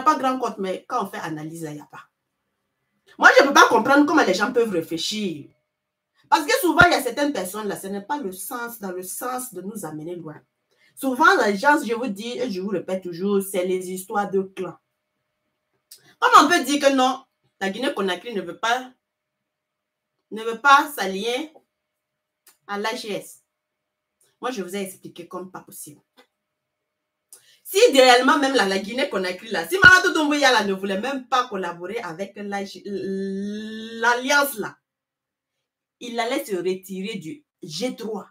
pas grand compte, mais quand on fait analyse, il n'y a pas. Moi, je ne peux pas comprendre comment les gens peuvent réfléchir. Parce que souvent, il y a certaines personnes là, ce n'est pas le sens, dans le sens de nous amener loin. Souvent, les gens, je vous dis, et je vous répète toujours, c'est les histoires de clans. Comment on peut dire que non, la Guinée-Conakry ne veut pas s'allier à l'AGS? Moi, je vous ai expliqué comme pas possible. Si idéalement, même la Guinée-Conakry, là, si Mamadou Doumbouya là, ne voulait même pas collaborer avec l'alliance là, il allait se retirer du G3.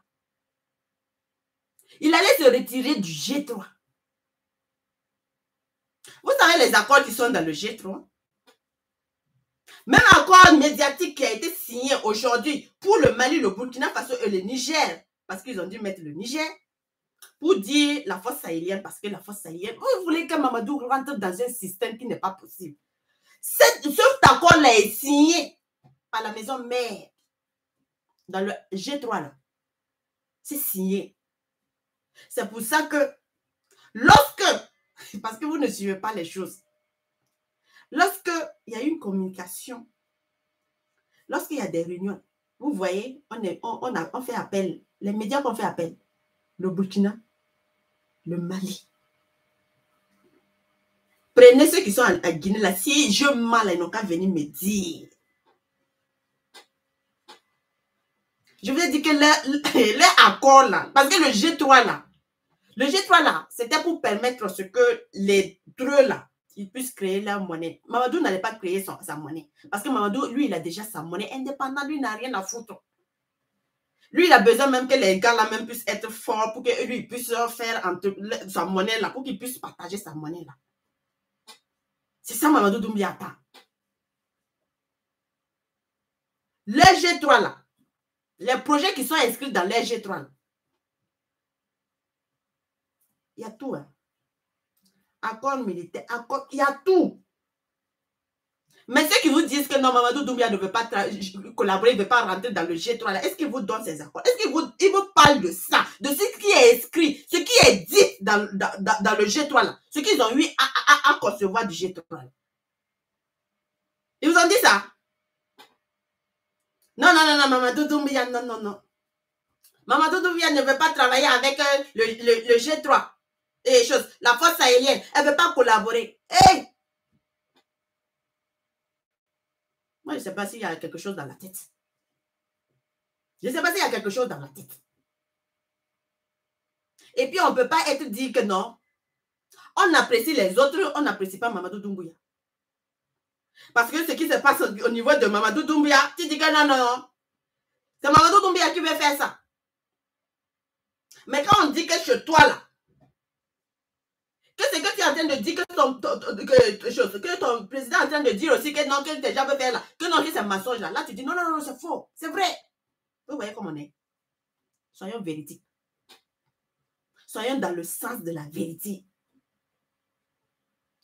Il allait se retirer du G3. Vous savez les accords qui sont dans le G3? Même accord médiatique qui a été signé aujourd'hui pour le Mali, le Burkina Faso et le Niger, parce qu'ils ont dû mettre le Niger, pour dire la force sahélienne, parce que la force sahélienne, vous voulez que Mamadou rentre dans un système qui n'est pas possible. Cet accord-là est signé par la maison mère dans le G3 là. C'est signé. C'est pour ça que lorsque, parce que vous ne suivez pas les choses, lorsque il y a une communication, lorsqu'il y a des réunions, vous voyez, on fait appel, les médias qu'on fait appel, le Burkina, le Mali. Prenez ceux qui sont à Guinée là, si je mal, ils n'ont qu'à venir me dire. Je vous ai dit que les accords là, parce que le G3 là, c'était pour permettre ce que les dreux là, ils puissent créer leur monnaie. Mamadou n'allait pas créer sa monnaie. Parce que Mamadou, lui, il a déjà sa monnaie indépendante, lui, il n'a rien à foutre. Lui, il a besoin même que les gars là même puissent être forts pour que lui puisse faire entre sa monnaie là, pour qu'il puisse partager sa monnaie là. C'est ça Mamadou Doumbouya attend. Les G3 là, les projets qui sont inscrits dans les G3 là, il y a tout. Hein. Accord militaire, accord, il y a tout. Mais ceux qui vous disent que non, Mamadou Doumbouya ne veut pas collaborer, il ne veut pas rentrer dans le G3 là, est-ce qu'il vous donne ces accords? Est-ce qu'il vous parle de ça, de ce qui est écrit, ce qui est dit dans le G3 là, ce qu'ils ont eu à concevoir du G3 là? Ils vous ont dit ça? Non, Mamadou Doumbouya, non. Mamadou Doumbouya ne veut pas travailler avec le G3. Et la force sahélienne, elle ne veut pas collaborer. Hey! Moi, je ne sais pas s'il y a quelque chose dans la tête. Je ne sais pas s'il y a quelque chose dans la tête. Et puis, on ne peut pas être dit que non. On apprécie les autres, on n'apprécie pas Mamadou Doumbouya. Parce que ce qui se passe au niveau de Mamadou Doumbouya, tu dis que non. C'est Mamadou Doumbouya qui veut faire ça. Mais quand on dit que chez toi, là, que c'est que tu es en train de dire que ton président est en train de dire aussi que non, que tes gens veulent faire là, que non, que c'est un mensonge là. Là, tu dis non, c'est faux, c'est vrai. Vous voyez comment on est. Soyons véridiques. Soyons dans le sens de la vérité.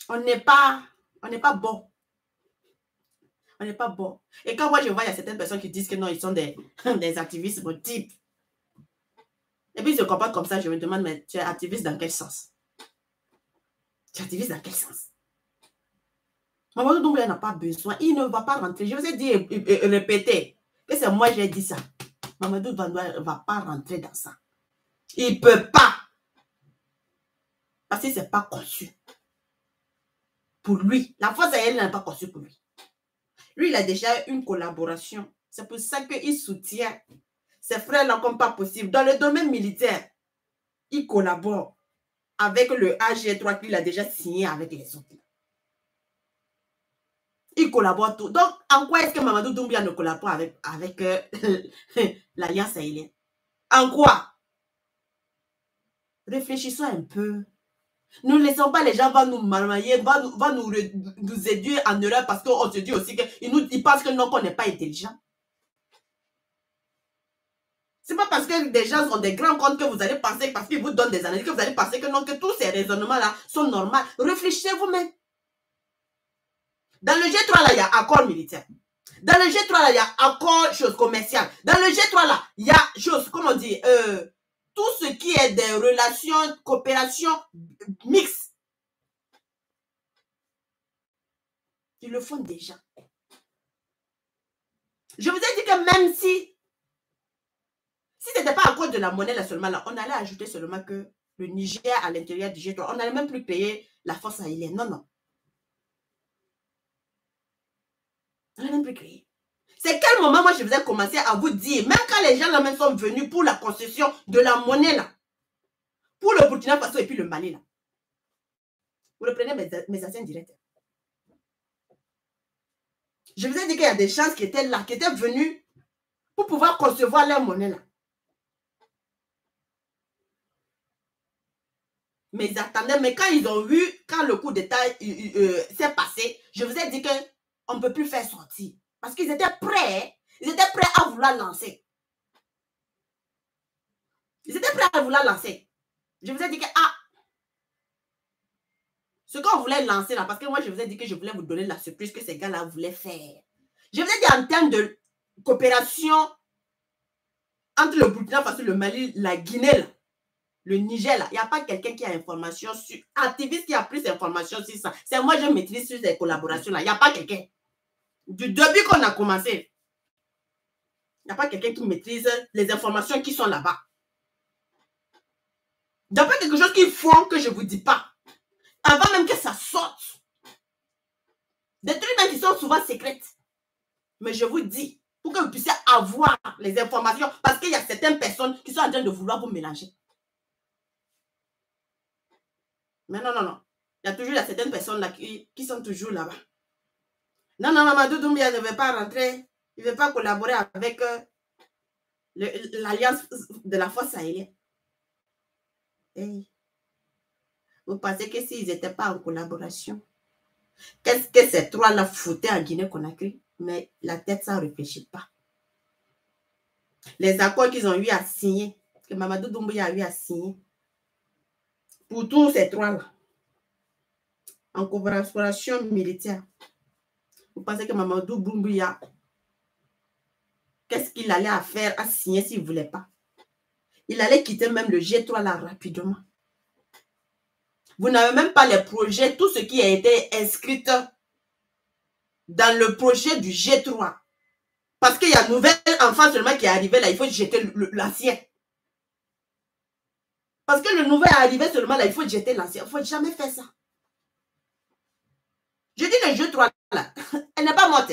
On n'est pas bon. On n'est pas bon. Et quand moi je vois, il y a certaines personnes qui disent que non, ils sont des activistes de type. Et puis ils se comportent comme ça, je me demande, mais tu es activiste dans quel sens? Tu es activiste dans quel sens? Mamadou Doumbouya n'a pas besoin, il ne va pas rentrer. Je vous ai dit et répéter que c'est moi j'ai dit ça. Mamadou Doumbouya ne va pas rentrer dans ça. Il ne peut pas. Parce que ce n'est pas conçu. Pour lui. La force aérienne n'est pas conçue pour lui. Lui, il a déjà une collaboration. C'est pour ça qu'il soutient ses frères-là comme pas possible. Dans le domaine militaire, il collabore avec le AG3 qu'il a déjà signé avec les autres. Il collabore tout. Donc, en quoi est-ce que Mamadou Doumbouya ne collabore avec l'Alliance sahélienne? En quoi? Réfléchissons un peu. Ne laissons pas les gens va nous marmailler, va nous aider en erreur parce qu'on se dit aussi qu'ils pensent que non, qu'on n'est pas intelligent. C'est pas parce que des gens ont des grands comptes que vous allez penser, parce qu'ils vous donnent des analyses, que vous allez penser que non, que tous ces raisonnements-là sont normaux. Réfléchissez vous-même. Dans le G3, là, il y a accord militaire. Dans le G3, là, il y a accord commercial. Dans le G3, là, il y a comment on dit, tout ce qui est des relations, coopération mixtes. Ils le font déjà. Je vous ai dit que même si ce n'était pas à cause de la monnaie là seulement, là, on allait ajouter seulement que le Niger à l'intérieur du G3, on n'allait même plus payer la force sahélienne. Non, non. On n'allait même plus créer. C'est quel moment moi je vous ai commencé à vous dire, même quand les gens là même sont venus pour la concession de la monnaie là, pour le Burkina Faso et puis le Mali là. Vous reprenez mes anciens directs. Je vous ai dit qu'il y a des gens qui étaient là, qui étaient venus pour pouvoir concevoir leur monnaie là. Mais ils attendaient, mais quand ils ont vu, quand le coup d'État s'est passé, je vous ai dit qu'on ne peut plus faire sortir. Parce qu'ils étaient prêts, ils étaient prêts à vouloir lancer. Ils étaient prêts à vouloir lancer. Je vous ai dit que, ce qu'on voulait lancer là, parce que moi je vous ai dit que je voulais vous donner la surprise que ces gars-là voulaient faire. Je vous ai dit en termes de coopération entre le Burkina Faso, le Mali, la Guinée, là, le Niger, là, il n'y a pas quelqu'un qui a information sur, activiste qui a plus d'informations sur ça. C'est moi, je maîtrise sur ces collaborations-là. Il n'y a pas quelqu'un. Du début qu'on a commencé, il n'y a pas quelqu'un qui maîtrise les informations qui sont là-bas. Il n'y a pas quelque chose qu'ils font que je ne vous dis pas. Avant même que ça sorte. Des trucs même qui sont souvent secrètes. Mais je vous dis, pour que vous puissiez avoir les informations, parce qu'il y a certaines personnes qui sont en train de vouloir vous mélanger. Mais non, non, non. Il y a toujours certaines personnes là qui sont toujours là-bas. Non, non, Mamadou Doumbia ne veut pas rentrer. Il ne veut pas collaborer avec l'alliance de la force sahélienne. Hey. Vous pensez que s'ils n'étaient pas en collaboration, qu'est-ce que ces trois-là foutaient en Guinée-Conakry? Mais la tête, ça ne réfléchit pas. Les accords qu'ils ont eu à signer, que Mamadou Doumbia a eu à signer, pour tous ces trois-là, en collaboration militaire, vous pensez que Mamadou Doumbia, qu'est-ce qu'il allait à faire, à signer s'il ne voulait pas? Il allait quitter même le G3 là rapidement. Vous n'avez même pas les projets, tout ce qui a été inscrit dans le projet du G3. Parce qu'il y a un nouvel enfant seulement qui est arrivé là, il faut jeter l'ancien. Parce que le nouvel est arrivé seulement là, il faut jeter l'ancien. Il ne faut jamais faire ça. Je dis le G3 là, elle n'est pas morte.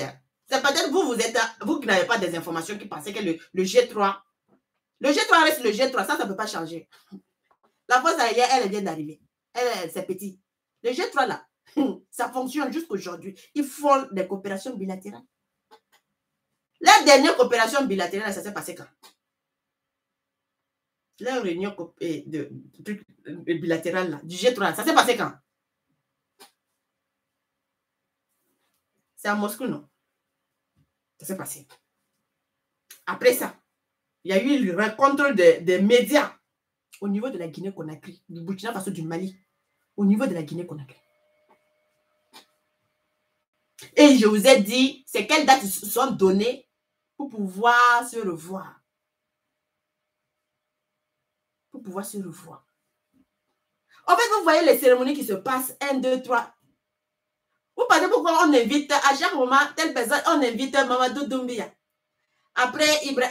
C'est peut-être vous qui n'avez pas des informations qui pensaient que le G3, le G3 reste le G3, ça ne peut pas changer. La force aérienne, elle vient d'arriver. C'est petit. Le G3 là, ça fonctionne jusqu'aujourd'hui. Ils font des coopérations bilatérales. La dernière coopération bilatérale, ça s'est passé quand? La réunion bilatérale là, du G3, ça s'est passé quand? C'est à Moscou, non? Ça s'est passé. Après ça, il y a eu une rencontre des médias au niveau de la Guinée-Conakry, du Burkina Faso, du Mali, au niveau de la Guinée-Conakry. Et je vous ai dit, c'est quelles dates se sont données pour pouvoir se revoir. Pour pouvoir se revoir. En fait, vous voyez les cérémonies qui se passent, 1, 2, 3. Vous pensez pourquoi on invite à chaque moment telle personne, on invite Mamadou Doumbia. Après, le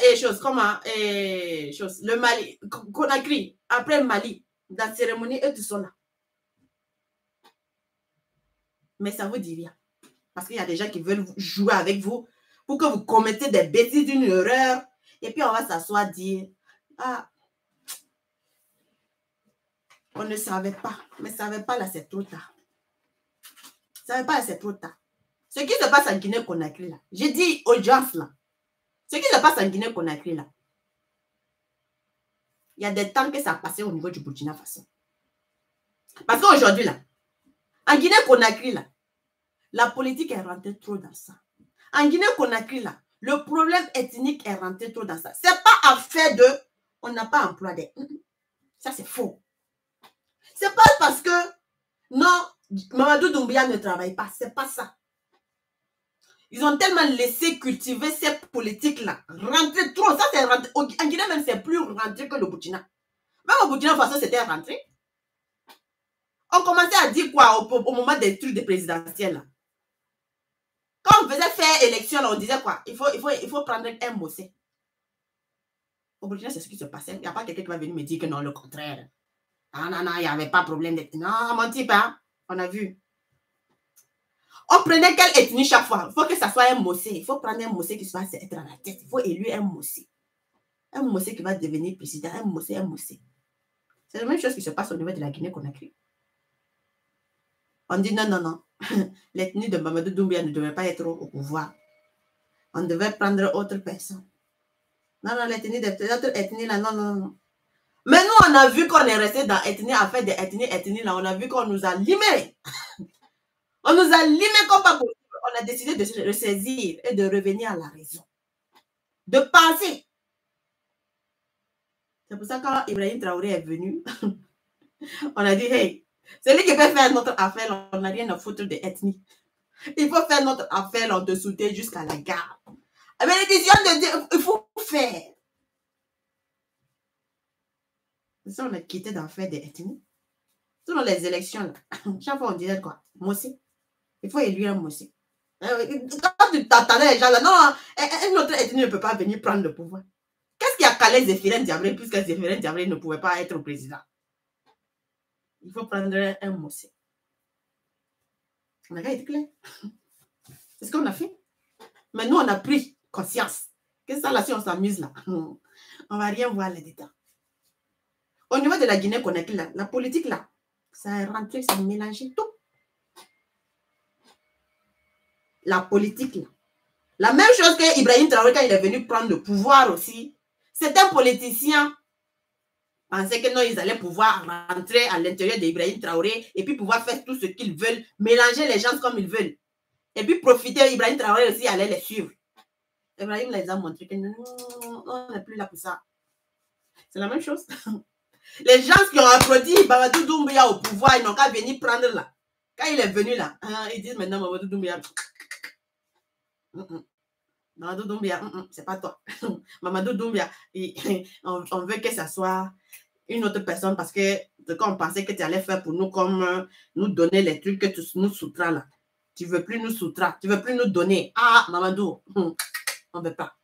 Mali, Conakry, après Mali, dans la cérémonie, eux tous sont là. Mais ça ne vous dit rien. Parce qu'il y a des gens qui veulent jouer avec vous pour que vous commettez des bêtises, une erreur. Et puis on va s'asseoir dire, on ne savait pas. Mais ne savait pas là, c'est trop tard. Ne savait pas là, c'est trop tard. Ce qui se passe en Guinée-Conakry là, j'ai dit aux gens là, ce qui se passe en Guinée-Conakry là, il y a des temps que ça a passé au niveau du Burkina Faso. Parce qu'aujourd'hui là, en Guinée-Conakry là, la politique est rentrée trop dans ça. En Guinée-Conakry là, le problème ethnique est rentré trop dans ça. Ce n'est pas affaire de, on n'a pas emploi d'aide. Ça c'est faux. C'est pas parce que, non, Mamadou Doumbia ne travaille pas. C'est pas ça. Ils ont tellement laissé cultiver ces politiques-là. Rentrer trop. Ça, c'est rentré. En Guinée, même, c'est plus rentré que le Burkina. Même au Burkina Faso, c'était rentré. On commençait à dire quoi au moment des trucs des présidentielles. Là. quand on faisait faire élection, là, on disait quoi? Il faut prendre un Mossé. Au Burkina, c'est ce qui se passait. Il n'y a pas quelqu'un qui va venir me dire que non, le contraire. Ah non, non, il n'y avait pas de problème d'ethnie. Non, menti pas. On a vu. On prenait quelle ethnie chaque fois? Il faut que ça soit un Mossé. Il faut prendre un Mossé qui soit être à la tête. Il faut élire un Mossé. Un Mossé qui va devenir président. Un Mossé, un Mossé. C'est la même chose qui se passe au niveau de la Guinée-Conakry. On dit non, non, non. L'ethnie de Mamadou Doumbia ne devait pas être au pouvoir. On devait prendre autre personne. Non, non, l'ethnie de l'autre ethnie là, non, non, non. Mais nous, on a vu qu'on est resté dans ethnie, à faire des ethnies là. On a vu qu'on nous a limés. On nous a limés comme pas possible. On a décidé de se ressaisir et de revenir à la raison. De penser. C'est pour ça que quand Ibrahim Traoré est venu, on a dit, hey, celui qui peut faire notre affaire, on n'a rien à foutre de ethnie. Il faut faire notre affaire en dessous jusqu'à la gare. Mais l'édition de Dieu, il faut faire. C'est ça, on a quitté d'en faire des ethnies. Selon les élections, là, chaque fois on disait quoi? Mossé. Il faut élire un Mossé. Quand tu t'attendais les gens là, non, une autre ethnie ne peut pas venir prendre le pouvoir. Qu'est-ce qui a calé Zéphirin Diabré puisque Zéphirin Diabré ne pouvait pas être président? Il faut prendre un Mossé. On a été clair. C'est ce qu'on a fait. Mais nous, on a pris conscience. Que ça, là, si on s'amuse là, on ne va rien voir les détails. Au niveau de la Guinée-Conakry, la politique là, ça a rentré, ça a mélangé tout. La politique là. La même chose que Ibrahim Traoré, quand il est venu prendre le pouvoir aussi, certains politiciens pensaient que non, ils allaient pouvoir rentrer à l'intérieur d'Ibrahim Traoré et puis pouvoir faire tout ce qu'ils veulent, mélanger les gens comme ils veulent. Et puis profiter, Ibrahim Traoré aussi allait les suivre. Ibrahim les a montré que non, on n'est plus là pour ça. C'est la même chose. Les gens qui ont applaudi Mamadou Doumbia au pouvoir, ils n'ont qu'à venir prendre là. Quand il est venu là, ils disent maintenant Mamadou Doumbia. Mamadou Doumbia, c'est pas toi. Mamadou Doumbia, on veut que ça soit une autre personne parce que ce qu'on pensait que tu allais faire pour nous, comme nous donner les trucs que tu nous soutras là. Tu ne veux plus nous soutras, tu ne veux plus nous donner. Ah, Mamadou, on ne veut pas.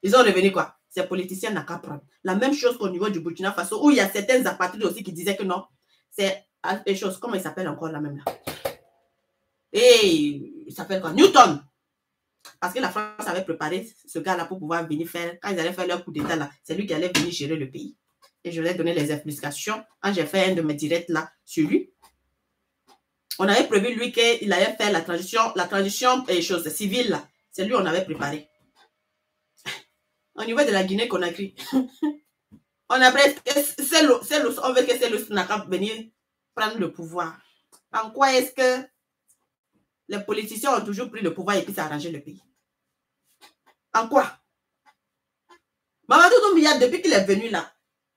Ils ont revenu quoi? Ces politiciens n'ont qu'à prendre. La même chose qu'au niveau du Burkina Faso, où il y a certains apatrides aussi qui disaient que non, c'est des choses, comment il s'appelle encore la même là? Et il s'appelle quoi? Newton. Parce que la France avait préparé ce gars-là pour pouvoir venir faire, quand ils allaient faire leur coup d'État là, c'est lui qui allait venir gérer le pays. Et je lui ai donné les explications. Quand j'ai fait un de mes directs là sur lui, on avait prévu lui qu'il allait faire la transition et choses civiles là. C'est lui on avait préparé. Au niveau de la Guinée-Conakry, on a presque, on veut que c'est le SNACAP venir prendre le pouvoir. En quoi est-ce que les politiciens ont toujours pris le pouvoir et puis ça a arrangé le pays? En quoi? Mamadou Doumbia, depuis qu'il est venu là,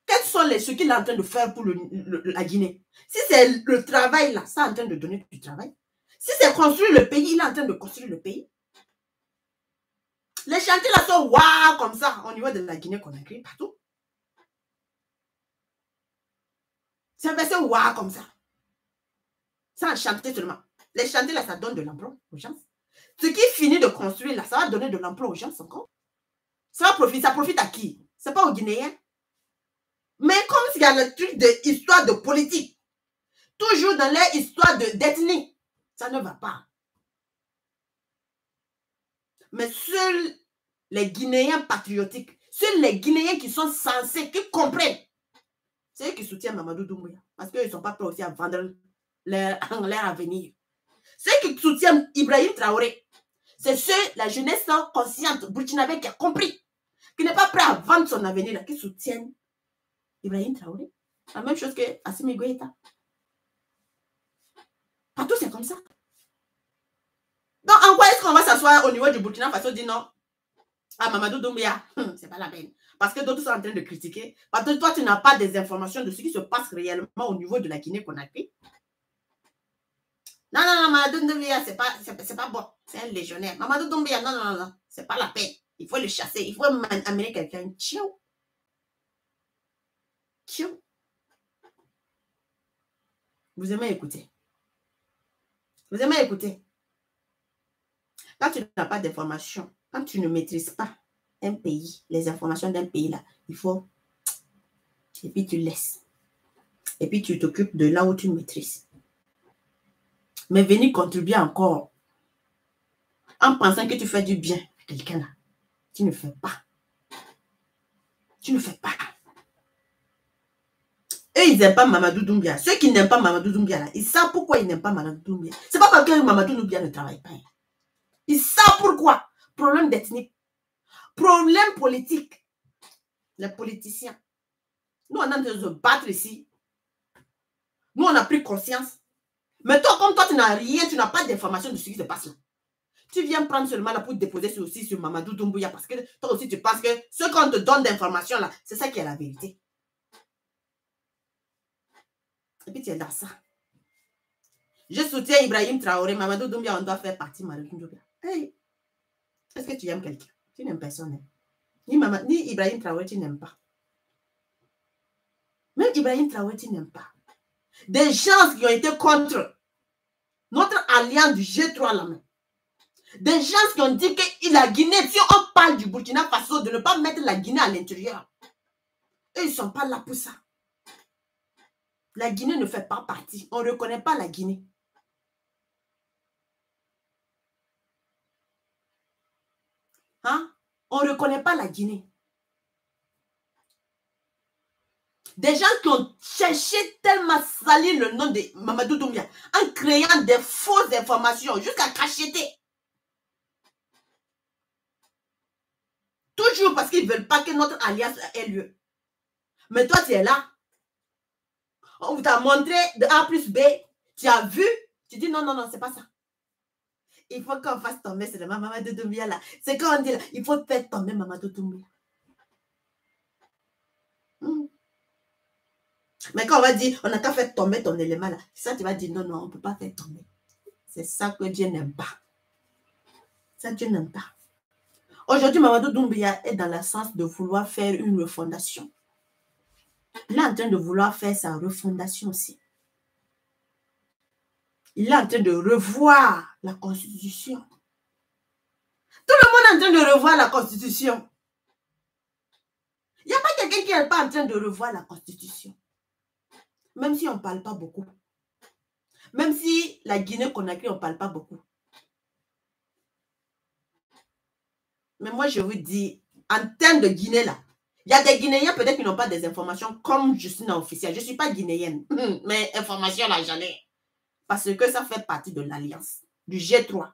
quels sont ce qu'il est en train de faire pour la Guinée? Si c'est le travail là, ça est en train de donner du travail. Si c'est construire le pays, il est en train de construire le pays. Les chantiers là sont waouh comme ça au niveau de la Guinée-Conakry, partout. C'est un verset waouh comme ça. C'est un chantier seulement. Les chantiers là, ça donne de l'emploi aux gens. Ce qui finit de construire là, ça va donner de l'emploi aux gens encore. Ça profite à qui? C'est pas aux Guinéens. Mais comme il y a le truc d'histoire de politique, toujours dans leur histoire d'ethnie, ça ne va pas. Mais seuls les Guinéens patriotiques, seuls les Guinéens qui sont censés, qui comprennent, c'est eux qui soutiennent Mamadou Doumbouya. Parce qu'ils ne sont pas prêts aussi à vendre leur avenir. Ceux qui soutiennent Ibrahim Traoré, c'est ceux, la jeunesse consciente burkinabé qui a compris, qui n'est pas prêt à vendre son avenir, là, qui soutiennent Ibrahim Traoré. La même chose que Assimi Goïta. Partout, c'est comme ça. Donc, en quoi est-ce qu'on va s'asseoir au niveau du Burkina Faso dit non? Ah, Mamadou Doumbouya, c'est pas la peine. Parce que d'autres sont en train de critiquer. Parce que toi, tu n'as pas des informations de ce qui se passe réellement au niveau de la Guinée-Conakry. Non, non, non, Mamadou Doumbouya, c'est pas bon. C'est un légionnaire. Mamadou Doumbouya, non, non, non, c'est pas la peine. Il faut le chasser. Il faut amener quelqu'un. Tchou. Tchou. Vous aimez écouter. Vous aimez écouter. Quand tu n'as pas d'informations, quand tu ne maîtrises pas un pays, les informations d'un pays, là, il faut... Et puis tu laisses. Et puis tu t'occupes de là où tu maîtrises. Mais venir contribuer encore en pensant que tu fais du bien à quelqu'un là, tu ne fais pas. Tu ne fais pas. Eux, ils n'aiment pas Mamadou Doumbia. Ceux qui n'aiment pas Mamadou Doumbia, là, ils savent pourquoi ils n'aiment pas Mamadou Doumbia. C'est pas parce que Mamadou Doumbia ne travaille pas. Ils savent pourquoi. Problème d'ethnie. Problème politique. Les politiciens. Nous, on est en train de se battre ici. Nous, on a pris conscience. Mais toi, comme toi, tu n'as rien, tu n'as pas d'information de ce qui se passe là. Tu viens prendre seulement là pour déposer ça aussi sur Mamadou Doumbouya parce que toi aussi, tu penses que ce qu'on te donne d'informations là, c'est ça qui est la vérité. Et puis tu es dans ça. Je soutiens Ibrahim Traoré, Mamadou Doumbouya, on doit faire partie de Mamadou Doumbouya. Hey, est-ce que tu aimes quelqu'un? Tu n'aimes personne. Ni Ibrahim Traoré, tu n'aimes pas. Même Ibrahim Traoré, tu n'aimes pas. Des gens qui ont été contre notre alliance du G3 là-même. Des gens qui ont dit que la Guinée, si on parle du Burkina Faso, de ne pas mettre la Guinée à l'intérieur. Eux, ils ne sont pas là pour ça. La Guinée ne fait pas partie. On ne reconnaît pas la Guinée. Hein? On ne reconnaît pas la Guinée. Des gens qui ont cherché tellement salir le nom de Mamadou Doumbia en créant des fausses informations jusqu'à cacheter. Toujours parce qu'ils ne veulent pas que notre alliance ait lieu. Mais toi, tu es là. On t'a montré de A plus B. Tu as vu. Tu dis non, non, non, c'est pas ça. Il faut qu'on fasse tomber ce Mamadou Doumbia là. C'est quand on dit là, il faut faire tomber Mamadou Doumbia. Mais quand on va dire, on n'a qu'à faire tomber ton élément là, ça tu vas dire non, non, on ne peut pas faire tomber. C'est ça que Dieu n'aime pas. Ça, Dieu n'aime pas. Aujourd'hui, Mamadou Doumbia est dans le sens de vouloir faire une refondation. Il est en train de vouloir faire sa refondation aussi. Il est en train de revoir la Constitution. Tout le monde est en train de revoir la Constitution. Il n'y a pas quelqu'un qui n'est pas en train de revoir la Constitution. Même si on ne parle pas beaucoup. Même si la Guinée-Conakry, on ne parle pas beaucoup. Mais moi, je vous dis, en termes de Guinée, là, il y a des Guinéens peut-être qui n'ont pas des informations comme je suis officielle. Je ne suis pas guinéenne. Mais information, là, j'en ai. Parce que ça fait partie de l'Alliance, du G3.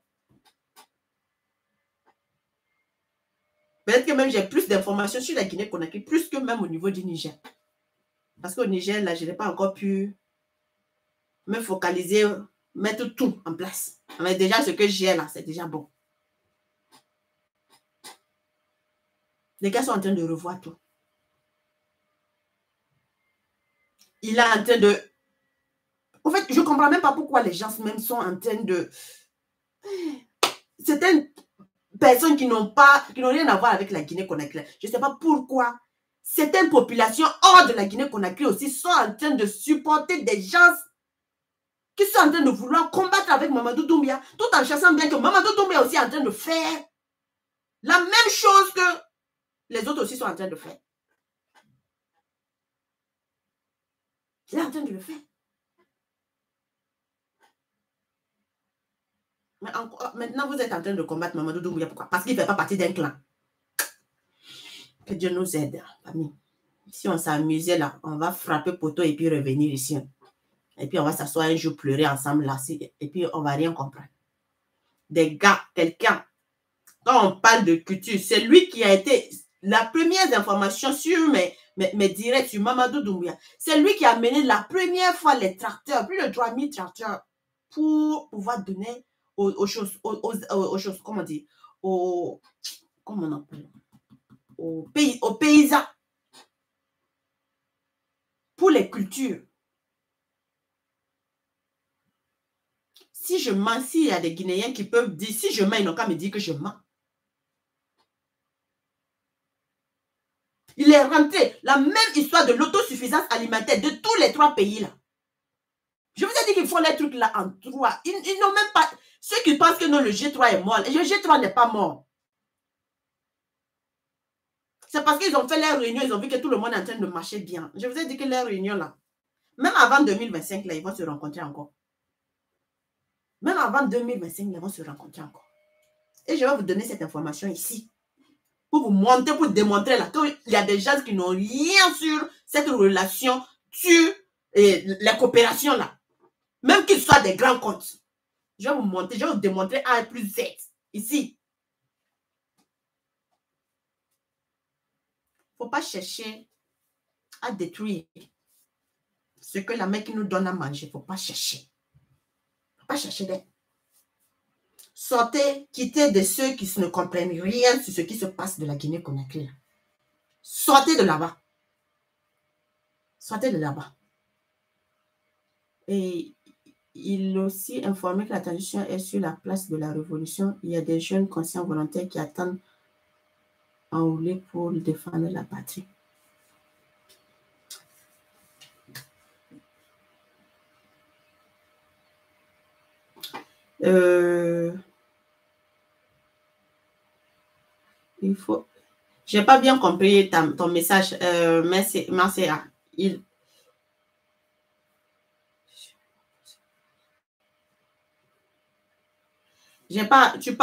Peut-être que même j'ai plus d'informations sur la Guinée-Conakry, plus que même au niveau du Niger. Parce qu'au Niger, là, je n'ai pas encore pu me focaliser, mettre tout en place. Mais déjà, ce que j'ai là, c'est déjà bon. Les gars sont en train de revoir tout. Il est en train de... En fait, je ne comprends même pas pourquoi les gens même sont en train de... Certaines personnes qui n'ont rien à voir avec la Guinée-Conakry, je ne sais pas pourquoi certaines populations hors de la Guinée-Conakry aussi sont en train de supporter des gens qui sont en train de vouloir combattre avec Mamadou Doumbia, tout en chassant bien que Mamadou Doumbia est aussi en train de faire la même chose que les autres aussi sont en train de faire. Il est en train de le faire. Mais maintenant, vous êtes en train de combattre Mamadou Doumbia. Pourquoi? Parce qu'il ne fait pas partie d'un clan. Que Dieu nous aide, famille. Si on s'amusait là, on va frapper poteau et puis revenir ici. Et puis on va s'asseoir un jour, pleurer ensemble là. Et puis on ne va rien comprendre. Des gars, quelqu'un, quand on parle de culture, c'est lui qui a été la première information sur mes directs sur Mamadou Doumbia. C'est lui qui a mené la première fois les tracteurs, plus de 3000 tracteurs, pour pouvoir donner aux choses, comment dire, comment on appelle, aux paysans, pour les cultures. Si je mens, s'il y a des Guinéens qui peuvent dire, si je mens, ils n'ont qu'à me dire que je mens. Il est rentré, la même histoire de l'autosuffisance alimentaire de tous les 3 pays là. Je vous ai dit qu'ils font les trucs là en 3. Ils n'ont même pas... Ceux qui pensent que non, le G3 est mort, le G3 n'est pas mort. C'est parce qu'ils ont fait leur réunion, ils ont vu que tout le monde est en train de marcher bien. Je vous ai dit que leur réunion là, même avant 2025, là, ils vont se rencontrer encore. Même avant 2025, ils vont se rencontrer encore. Et je vais vous donner cette information ici. Pour vous montrer, pour démontrer là qu'il y a des gens qui n'ont rien sur cette relation, sur les coopérations là. Même qu'ils soient des grands comptes. Je vais vous montrer, je vais vous démontrer A plus Z. Ici. Il ne faut pas chercher à détruire ce que la mère qui nous donne à manger. Il ne faut pas chercher. Il ne faut pas chercher d'elle. Sortez, quittez de ceux qui ne comprennent rien sur ce qui se passe de la Guinée-Conakry. Sortez de là-bas. Sortez de là-bas. Et il aussi informé que la transition est sur la place de la révolution. Il y a des jeunes conscients volontaires qui attendent enrôler pour défendre la patrie. Il faut... Je n'ai pas bien compris ton message. Merci. J'ai pas... Tu parles